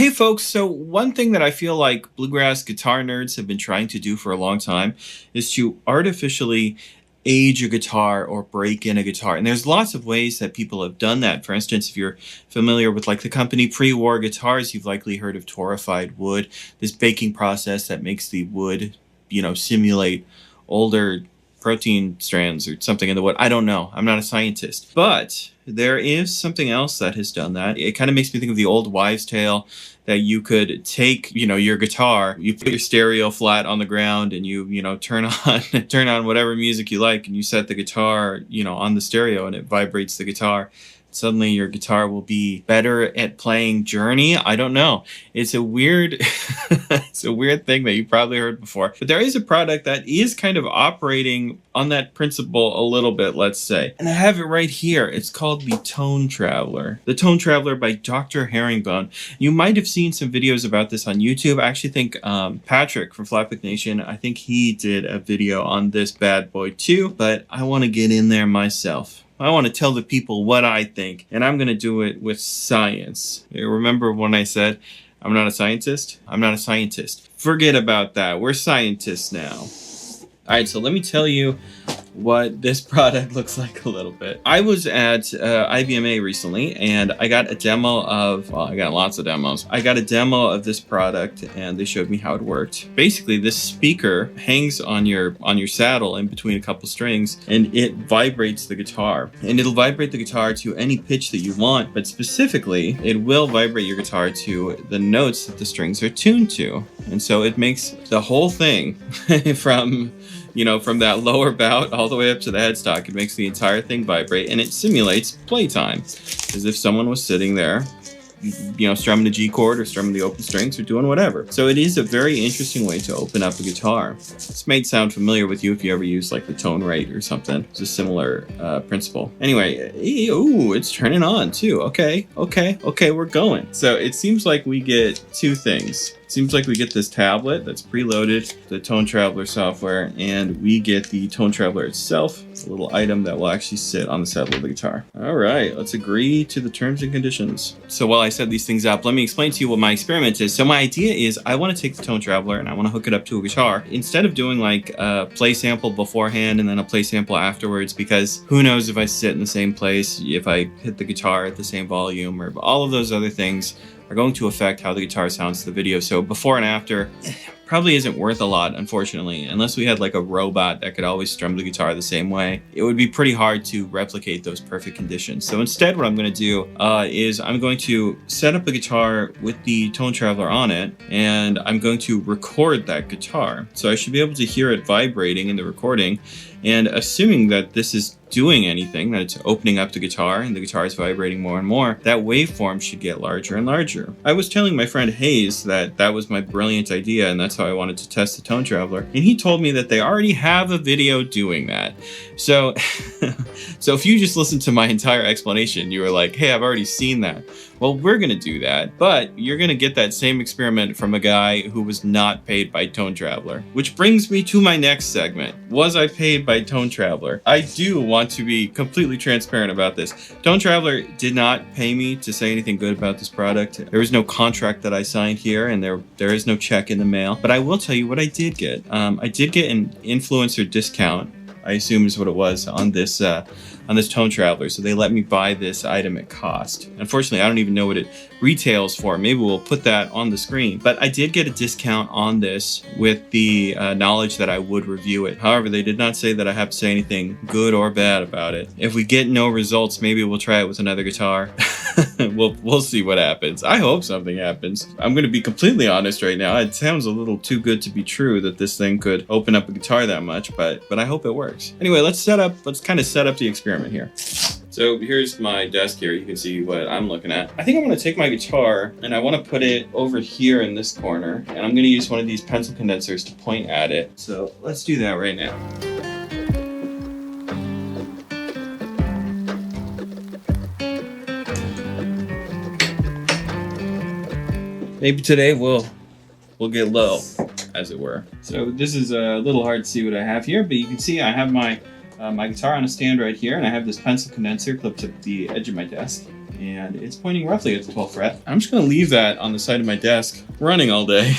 Hey folks, so one thing that I feel like bluegrass guitar nerds have been trying to do for a long time is to artificially age a guitar or break in a guitar. And there's lots of ways that people have done that. For instance, if you're familiar with like the company Pre-War Guitars, you've likely heard of torrefied wood, this baking process that makes the wood, simulate older protein strands or something in the wood. I don't know. I'm not a scientist. But there is something else that has done that. It kind of makes me think of the old wives' tale that you could take, your guitar, you put your stereo flat on the ground and you turn on whatever music you like and you set the guitar, on the stereo and it vibrates the guitar. Suddenly your guitar will be better at playing Journey. I don't know. It's a weird it's a weird thing that you probably heard before. But there is a product that is kind of operating on that principle a little bit, let's say. And I have it right here. It's called the Tone Traveler. The Tone Traveler by Dr. Herringbone. You might have seen some videos about this on YouTube. I actually think Patrick from Flatpick Nation, I think he did a video on this bad boy too. But I want to get in there myself. I want to tell the people what I think, and I'm going to do it with science. Remember when I said I'm not a scientist? I'm not a scientist. Forget about that. We're scientists now. All right, so let me tell you what this product looks like a little bit. I was at IBMA recently and I got a demo of, I got lots of demos. I got a demo of this product and they showed me how it worked. Basically, this speaker hangs on your saddle in between a couple strings and it vibrates the guitar. And it'll vibrate the guitar to any pitch that you want, but specifically, it will vibrate your guitar to the notes that the strings are tuned to. And so it makes the whole thing from that lower bout all the way up to the headstock. It makes the entire thing vibrate and it simulates playtime as if someone was sitting there, strumming the G chord or strumming the open strings or doing whatever. So it is a very interesting way to open up a guitar. This may sound familiar with you if you ever use like the tone rate or something. It's a similar principle. Anyway, ooh, it's turning on too. Okay, we're going. So it seems like we get two things. Seems like we get this tablet that's preloaded, the Tone Traveler software, and we get the Tone Traveler itself. It's a little item that will actually sit on the saddle of the guitar. All right, let's agree to the terms and conditions. So while I set these things up, let me explain to you what my experiment is. So my idea is I want to take the Tone Traveler and I want to hook it up to a guitar. Instead of doing like a play sample beforehand and then a play sample afterwards, because who knows if I sit in the same place, if I hit the guitar at the same volume, or all of those other things are going to affect how the guitar sounds to the video. So before and after probably isn't worth a lot, unfortunately, unless we had like a robot that could always strum the guitar the same way. It would be pretty hard to replicate those perfect conditions. So instead what I'm going to do is I'm going to set up a guitar with the Tone Traveler on it, and I'm going to record that guitar. So I should be able to hear it vibrating in the recording, and assuming that this is doing anything, that it's opening up the guitar and the guitar is vibrating more and more, that waveform should get larger and larger. I was telling my friend Hayes that was my brilliant idea and that's how I wanted to test the Tone Traveler, and he told me that they already have a video doing that. So so if you just listened to my entire explanation, you were like, hey, I've already seen that. Well, we're gonna do that, but you're gonna get that same experiment from a guy who was not paid by Tone Traveler. Which brings me to my next segment. Was I paid by Tone Traveler? I do want to be completely transparent about this. Tone Traveler did not pay me to say anything good about this product. There was no contract that I signed here, and there is no check in the mail. But I will tell you what I did get. I did get an influencer discount, I assume is what it was, on this Tone Traveler. So they let me buy this item at cost. Unfortunately, I don't even know what it retails for. Maybe we'll put that on the screen. But I did get a discount on this with the knowledge that I would review it. However, they did not say that I have to say anything good or bad about it. If we get no results, maybe we'll try it with another guitar. We'll see what happens. I hope something happens. I'm going to be completely honest right now. It sounds a little too good to be true that this thing could open up a guitar that much, but I hope it works. Anyway, let's kind of set up the experiment here. So here's my desk here. You can see what I'm looking at. I think I'm going to take my guitar and I want to put it over here in this corner, and I'm going to use one of these pencil condensers to point at it. So let's do that right now. Maybe today we'll get low, as it were. So this is a little hard to see what I have here, but you can see I have my guitar on a stand right here, and I have this pencil condenser clipped to the edge of my desk. and it's pointing roughly at the 12th fret. I'm just gonna leave that on the side of my desk running all day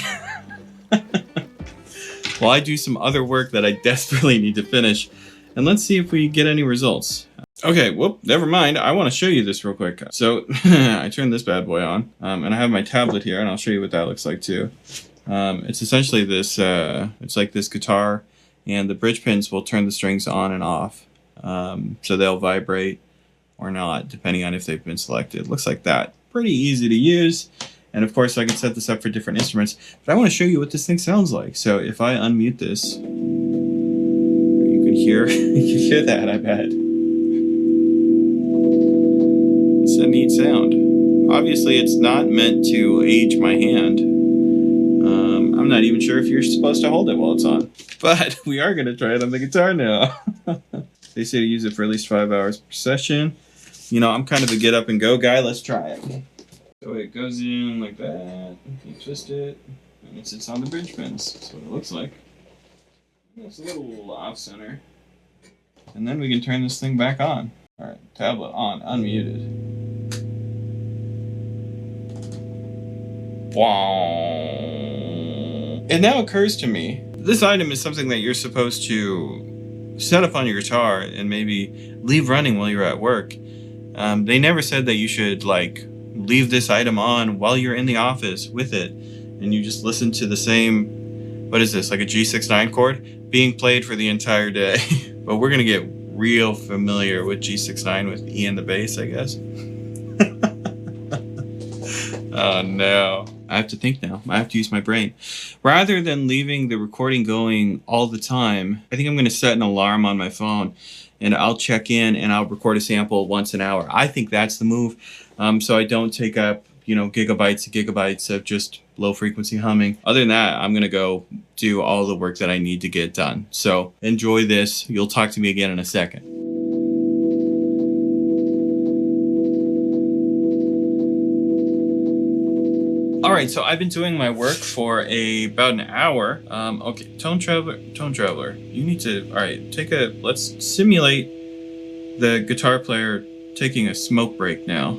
while I do some other work that I desperately need to finish. And let's see if we get any results. Okay, whoop, never mind. I want to show you this real quick. So I turned this bad boy on, and I have my tablet here, and I'll show you what that looks like too. It's essentially this, it's like this guitar, and the bridge pins will turn the strings on and off. So they'll vibrate or not, depending on if they've been selected. It looks like that. Pretty easy to use. And of course I can set this up for different instruments, but I want to show you what this thing sounds like. So if I unmute this, you can hear, you can hear that, I bet. It's a neat sound. Obviously it's not meant to age my hand. I'm not even sure if you're supposed to hold it while it's on, but we are going to try it on the guitar now. They say to use it for at least 5 hours per session. You know, I'm kind of a get up and go guy. Let's try it. So it goes in like that, you twist it, and it sits on the bridge pins. That's what it looks like. It's a little off center. And then we can turn this thing back on. Alright, tablet on, unmuted. Wow. It now occurs to me, this item is something that you're supposed to set up on your guitar and maybe leave running while you're at work. They never said that you should like leave this item on while you're in the office with it and you just listen to the same, what is this, like a G69 chord being played for the entire day. But we're gonna get real familiar with G69 with E in the bass, I guess. Oh no, I have to think now. I have to use my brain. Rather than leaving the recording going all the time, I think I'm gonna set an alarm on my phone and I'll check in and I'll record a sample once an hour. I think that's the move. So I don't take up, you know, gigabytes and gigabytes of just low frequency humming. Other than that, I'm gonna go do all the work that I need to get done. So enjoy this. You'll talk to me again in a second. All right, so I've been doing my work for about an hour. Okay, Tone Traveler, you need to, all right, let's simulate the guitar player taking a smoke break now.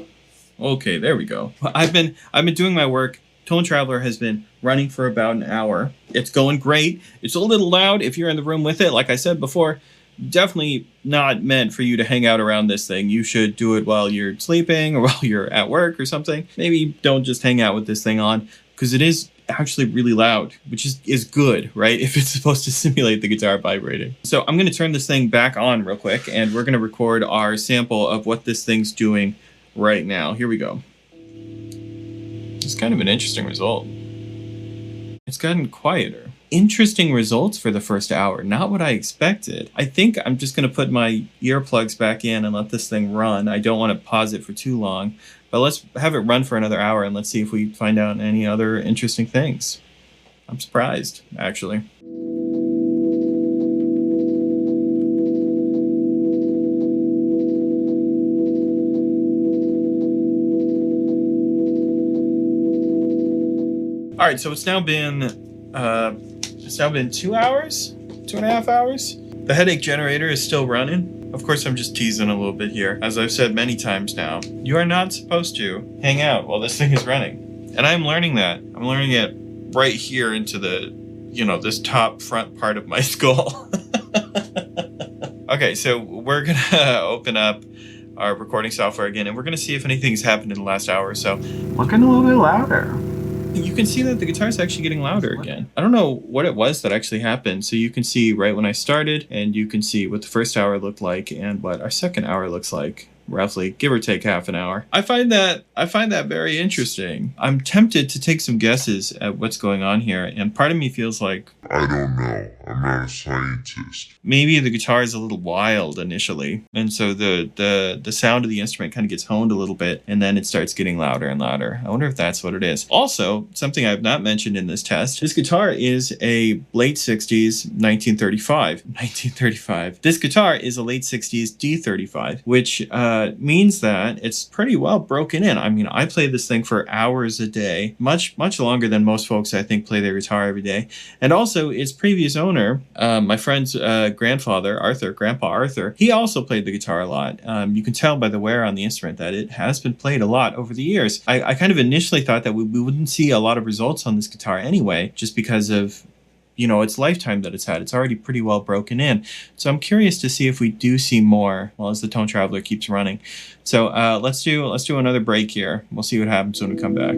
Okay, there we go. I've been doing my work. Tone Traveler has been running for about an hour. It's going great. It's a little loud if you're in the room with it. Like I said before, definitely not meant for you to hang out around this thing. You should do it while you're sleeping or while you're at work or something. Maybe don't just hang out with this thing on, because it is actually really loud, which is good, right? If it's supposed to simulate the guitar vibrating. So I'm going to turn this thing back on real quick, and we're going to record our sample of what this thing's doing right now. Here we go. It's kind of an interesting result. It's gotten quieter. Interesting results for the first hour. Not what I expected. I think I'm just going to put my earplugs back in and let this thing run. I don't want to pause it for too long, but let's have it run for another hour and let's see if we find out any other interesting things. I'm surprised, actually. All right, so it's now been 2 hours, 2.5 hours. The headache generator is still running. Of course, I'm just teasing a little bit here. As I've said many times now, you are not supposed to hang out while this thing is running. And I'm learning that. I'm learning it right here into the, you know, this top front part of my skull. Okay, so we're gonna open up our recording software again, and we're gonna see if anything's happened in the last hour or so. We're getting a little bit louder. You can see that the guitar is actually getting louder again. I don't know what it was that actually happened. So you can see right when I started, and you can see what the first hour looked like and what our second hour looks like. Roughly, give or take half an hour. I find that very interesting. I'm tempted to take some guesses at what's going on here, and part of me feels like, I don't know. I'm not a scientist. Maybe the guitar is a little wild initially, and so the sound of the instrument kind of gets honed a little bit, and then it starts getting louder and louder. I wonder if that's what it is. Also, something I've not mentioned in this test, this guitar is a late 60s 1935. This guitar is a late 60s D35, which means that it's pretty well broken in. I mean, I play this thing for hours a day, much longer than most folks I think play their guitar every day. And also also, its previous owner, my friend's grandfather, Grandpa Arthur, he also played the guitar a lot. You can tell by the wear on the instrument that it has been played a lot over the years. I kind of initially thought that we wouldn't see a lot of results on this guitar anyway, just because of its lifetime that it's had. It's already pretty well broken in. So I'm curious to see if we do see more, as the Tone Traveler keeps running. So let's do another break here. We'll see what happens when we come back.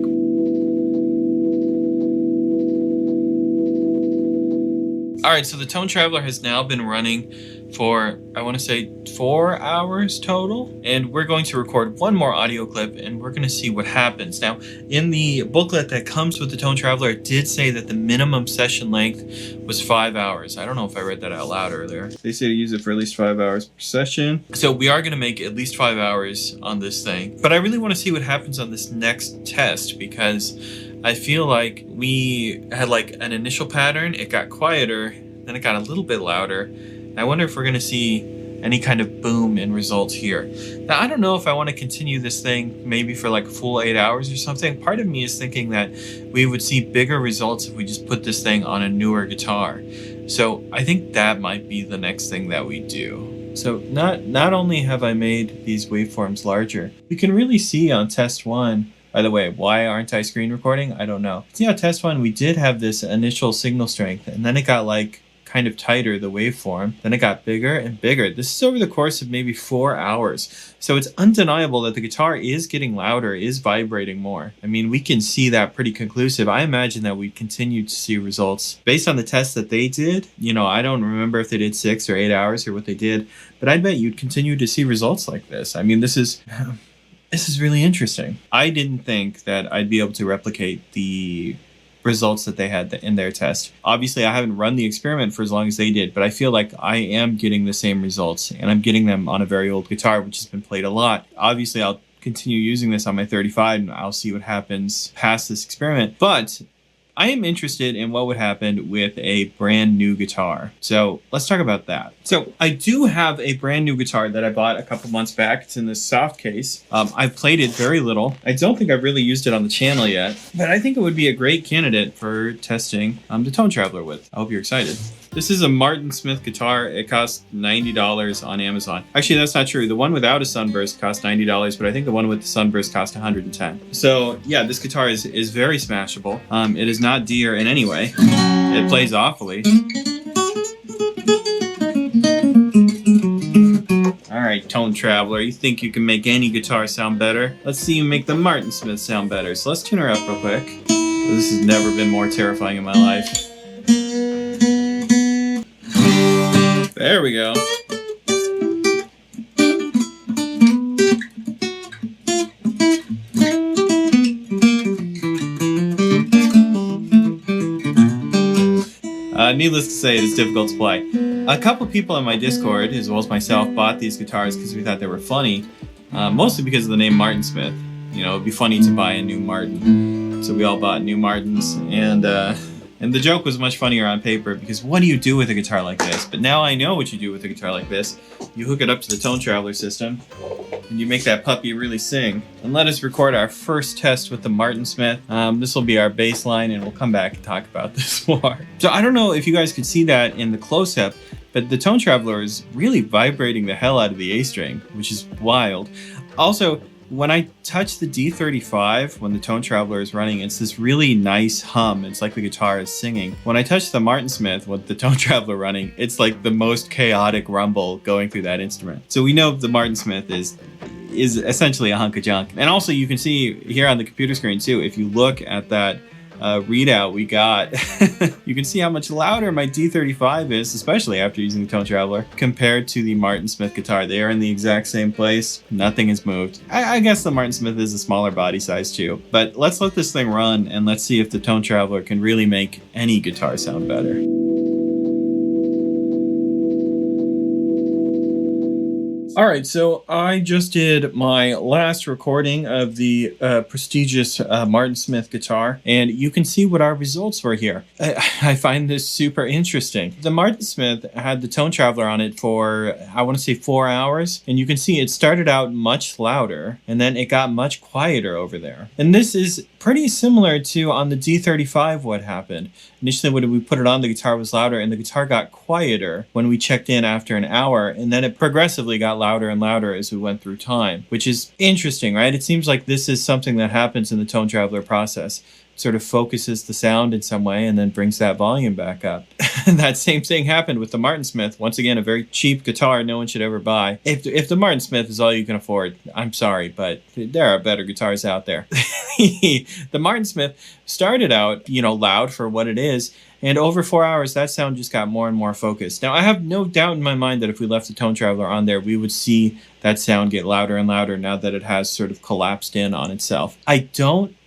All right, so the Tone Traveler has now been running for, I want to say, 4 hours total. And we're going to record one more audio clip and we're going to see what happens. Now, in the booklet that comes with the Tone Traveler, it did say that the minimum session length was 5 hours. I don't know if I read that out loud earlier. They say to use it for at least 5 hours per session. So we are going to make at least 5 hours on this thing. But I really want to see what happens on this next test, because I feel like we had like an initial pattern, it got quieter, then it got a little bit louder. I wonder if we're going to see any kind of boom in results here. Now, I don't know if I want to continue this thing maybe for like a full 8 hours or something. Part of me is thinking that we would see bigger results if we just put this thing on a newer guitar. So I think that might be the next thing that we do. So not only have I made these waveforms larger, you can really see on test 1. By the way, why aren't I screen recording? I don't know. See on test 1, we did have this initial signal strength, and then it got like kind of tighter, the waveform. Then it got bigger and bigger. This is over the course of maybe 4 hours. So it's undeniable that the guitar is getting louder, is vibrating more. I mean, we can see that pretty conclusive. I imagine that we continue to see results based on the tests that they did. I don't remember if they did 6 or 8 hours or what they did, but I bet you'd continue to see results like this. I mean, this is really interesting. I didn't think that I'd be able to replicate the results that they had in their test. Obviously, I haven't run the experiment for as long as they did, but I feel like I am getting the same results, and I'm getting them on a very old guitar, which has been played a lot. Obviously, I'll continue using this on my 35, and I'll see what happens past this experiment. But I am interested in what would happen with a brand new guitar. So let's talk about that. So I do have a brand new guitar that I bought a couple months back. It's in this soft case. I've played it very little. I don't think I've really used it on the channel yet, but I think it would be a great candidate for testing the Tone Traveler with. I hope you're excited. This is a Martin Smith guitar. It costs $90 on Amazon. Actually, that's not true. The one without a sunburst costs $90, but I think the one with the sunburst costs $110. So yeah, this guitar is very smashable. It is not dear in any way. It plays awfully. All right, Tone Traveler, you think you can make any guitar sound better? Let's see you make the Martin Smith sound better. So let's tune her up real quick. This has never been more terrifying in my life. There we go. Needless to say, it is difficult to play. A couple people in my Discord, as well as myself, bought these guitars because we thought they were funny. Mostly because of the name Martin Smith. It'd be funny to buy a new Martin. So we all bought new Martins, and the joke was much funnier on paper, because what do you do with a guitar like this? But now I know what you do with a guitar like this. You hook it up to the Tone Traveler system, and you make that puppy really sing. And let us record our first test with the Martin Smith. This will be our baseline, and we'll come back and talk about this more. So I don't know if you guys could see that in the close-up, but the Tone Traveler is really vibrating the hell out of the A string, which is wild. Also, when I touch the D35, when the Tone Traveler is running, it's this really nice hum. It's like the guitar is singing. When I touch the Martin Smith with the Tone Traveler running, it's like the most chaotic rumble going through that instrument. So we know the Martin Smith is essentially a hunk of junk. And also you can see here on the computer screen too, if you look at that readout we got, you can see how much louder my D35 is, especially after using the Tone Traveler, compared to the Martin Smith guitar. They are in the exact same place. Nothing has moved. I guess the Martin Smith is a smaller body size too, but let's let this thing run and let's see if the Tone Traveler can really make any guitar sound better. All right, so I just did my last recording of the prestigious Martin Smith guitar, and you can see what our results were here. I find this super interesting. The Martin Smith had the Tone Traveler on it for, I want to say 4 hours, and you can see it started out much louder, and then it got much quieter over there. And this is pretty similar to on the D35 what happened. Initially when we put it on, the guitar was louder, and the guitar got quieter when we checked in after an hour, and then it progressively got louder and louder as we went through time, which is interesting, right? It seems like this is something that happens in the Tone Traveler process. Sort of focuses the sound in some way and then brings that volume back up. That same thing happened with the Martin Smith. Once again, a very cheap guitar no one should ever buy. If the Martin Smith is all you can afford, I'm sorry, but there are better guitars out there. The Martin Smith started out, loud for what it is, and over 4 hours, that sound just got more and more focused. Now, I have no doubt in my mind that if we left the Tone Traveler on there, we would see that sound get louder and louder now that it has sort of collapsed in on itself. I don't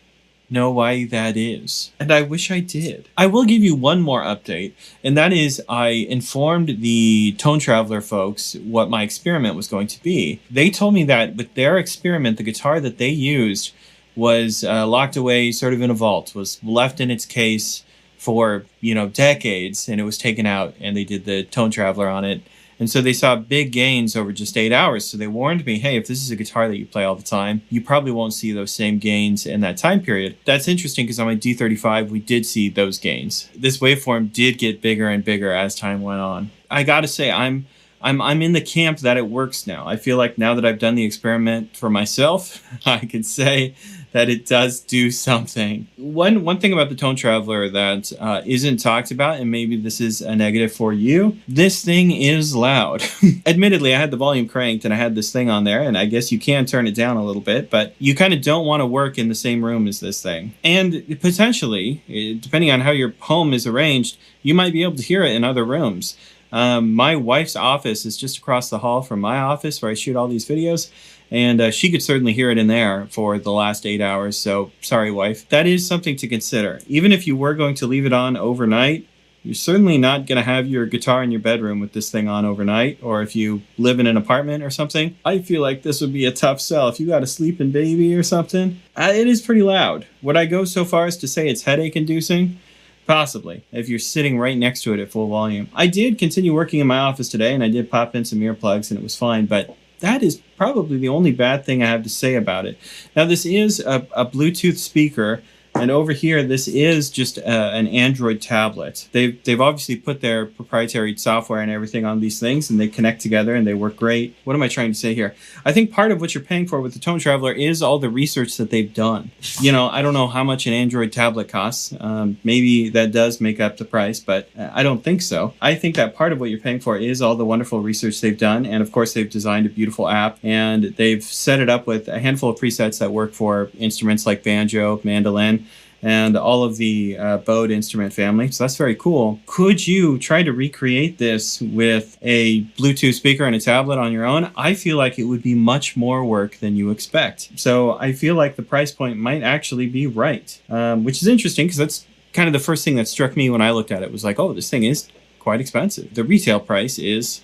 know why that is, and I wish I did. I will give you one more update, and that is I informed the Tone Traveler folks what my experiment was going to be. They told me that with their experiment, the guitar that they used was locked away sort of in a vault, was left in its case for, decades, and it was taken out, and they did the Tone Traveler on it. And so they saw big gains over just 8 hours. So they warned me, hey, if this is a guitar that you play all the time, you probably won't see those same gains in that time period. That's interesting because on my D35, we did see those gains. This waveform did get bigger and bigger as time went on. I gotta say, I'm in the camp that it works now. I feel like now that I've done the experiment for myself, I can say that it does do something. One thing about the Tone Traveler that isn't talked about, and maybe this is a negative for you, this thing is loud. Admittedly, I had the volume cranked and I had this thing on there, and I guess you can turn it down a little bit, but you kind of don't want to work in the same room as this thing. And potentially, depending on how your home is arranged, you might be able to hear it in other rooms. My wife's office is just across the hall from my office where I shoot all these videos, and she could certainly hear it in there for the last 8 hours, so sorry, wife. That is something to consider. Even if you were going to leave it on overnight, you're certainly not going to have your guitar in your bedroom with this thing on overnight, or if you live in an apartment or something. I feel like this would be a tough sell. If you got a sleeping baby or something, it is pretty loud. Would I go so far as to say it's headache-inducing? Possibly, if you're sitting right next to it at full volume. I did continue working in my office today, and I did pop in some earplugs, and it was fine, but that is probably the only bad thing I have to say about it. Now, this is a Bluetooth speaker, and over here, this is just an Android tablet. They've obviously put their proprietary software and everything on these things, and they connect together, and they work great. What am I trying to say here? I think part of what you're paying for with the Tone Traveler is all the research that they've done. I don't know how much an Android tablet costs. Maybe that does make up the price, but I don't think so. I think that part of what you're paying for is all the wonderful research they've done, and of course, they've designed a beautiful app, and they've set it up with a handful of presets that work for instruments like banjo, mandolin, and all of the bowed instrument family. So that's very cool. Could you try to recreate this with a Bluetooth speaker and a tablet on your own? I feel like it would be much more work than you expect. So I feel like the price point might actually be right, which is interesting because that's kind of the first thing that struck me when I looked at it. Was like, oh, this thing is quite expensive. The retail price is,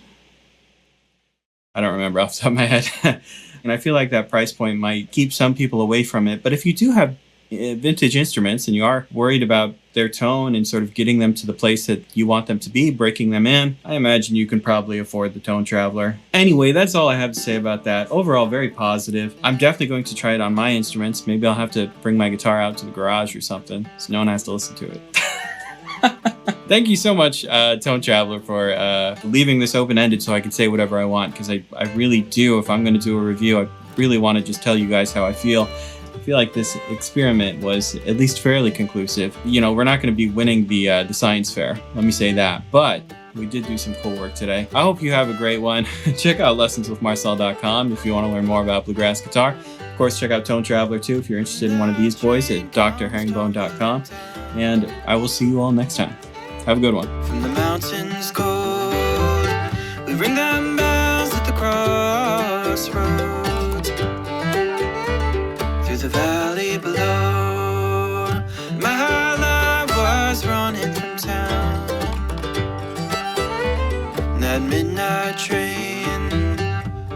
I don't remember off the top of my head. And I feel like that price point might keep some people away from it. But if you do have vintage instruments and you are worried about their tone and sort of getting them to the place that you want them to be, breaking them in, I imagine you can probably afford the Tone Traveler. Anyway, that's all I have to say about that. Overall, very positive. I'm definitely going to try it on my instruments. Maybe I'll have to bring my guitar out to the garage or something so no one has to listen to it. Thank you so much, Tone Traveler, for leaving this open-ended so I can say whatever I want, because I really do. If I'm going to do a review, I really want to just tell you guys how I feel. I feel like this experiment was at least fairly conclusive. We're not going to be winning the science fair, let me say that, but we did do some cool work today. I hope you have a great one. Check out lessonswithmarcel.com if you want to learn more about bluegrass guitar. Of course, check out Tone Traveler too if you're interested in one of these boys at drherringbone.com. And I will see you all next time. Have a good one. From the mountains cold, we ring them bells at the crossroads. Through the valley below, my love was running from town. And that midnight train